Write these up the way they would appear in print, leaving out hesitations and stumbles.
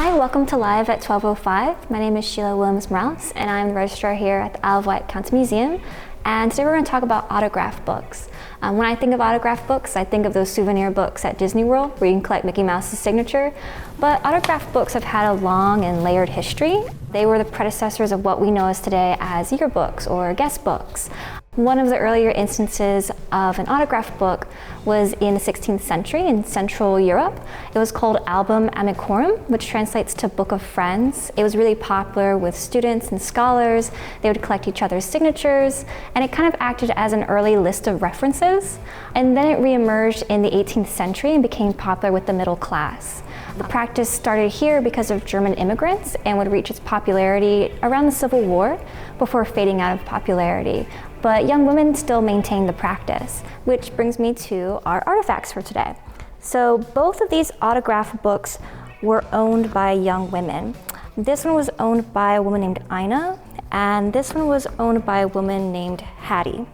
Hi, welcome to Live at 12:05. My name is Sheila Williams-Morales, and I'm the registrar here at the Isle of Wight County Museum. And today we're going to talk about autograph books. When I think of autograph books, I think of those souvenir books at Disney World where you can collect Mickey Mouse's signature. But autograph books have had a long and layered history. They were the predecessors of what we know as today as yearbooks or guest books. One of the earlier instances of an autograph book was in the 16th century in Central Europe. It was called Album Amicorum, which translates to Book of Friends. It was really popular with students and scholars. They would collect each other's signatures, and it kind of acted as an early list of references. And then it reemerged in the 18th century and became popular with the middle class. The practice started here because of German immigrants and would reach its popularity around the Civil War before fading out of popularity. But young women still maintain the practice, which brings me to our artifacts for today. So both of these autograph books were owned by young women. This one was owned by a woman named Ina, and this one was owned by a woman named Hattie.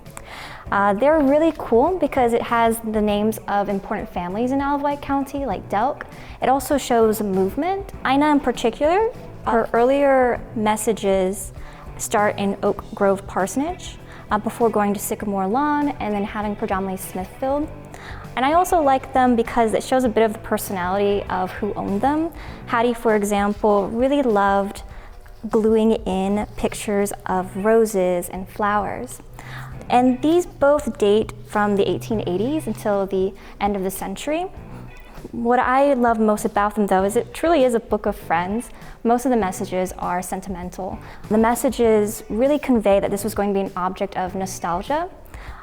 They're really cool because it has the names of important families in Isle of Wight County, like Delk. It also shows movement. Ina in particular, her earlier messages start in Oak Grove Parsonage before going to Sycamore Lawn and then having predominantly Smithfield. And I also like them because it shows a bit of the personality of who owned them. Hattie, for example, really loved gluing in pictures of roses and flowers. And these both date from the 1880s until the end of the century. What I love most about them, though, is it truly is a book of friends. Most of the messages are sentimental. The messages really convey that this was going to be an object of nostalgia.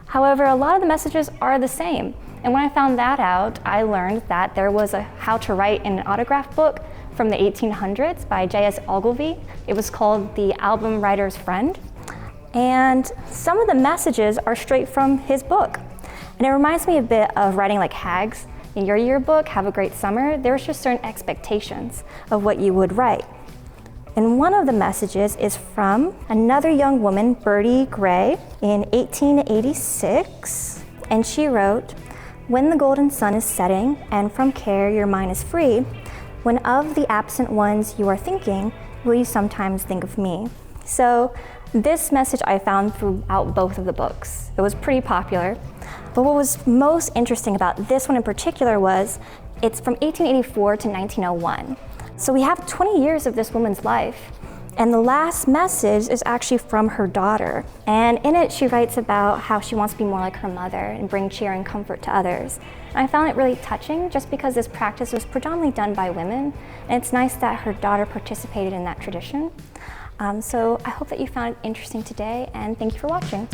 However, a lot of the messages are the same. And when I found that out, I learned that there was a How to Write in an Autograph book from the 1800s by J.S. Ogilvy. It was called The Album Writer's Friend. And some of the messages are straight from his book. And it reminds me a bit of writing like hags. In your yearbook, have a great summer, there's just certain expectations of what you would write. And one of the messages is from another young woman, Bertie Gray, in 1886. And she wrote, "When the golden sun is setting and from care your mind is free, when of the absent ones you are thinking, will you sometimes think of me?" So this message I found throughout both of the books. It was pretty popular. But what was most interesting about this one in particular was it's from 1884 to 1901. So we have 20 years of this woman's life. And the last message is actually from her daughter. And in it, she writes about how she wants to be more like her mother and bring cheer and comfort to others. And I found it really touching just because this practice was predominantly done by women. And it's nice that her daughter participated in that tradition. So I hope that you found it interesting today, and thank you for watching.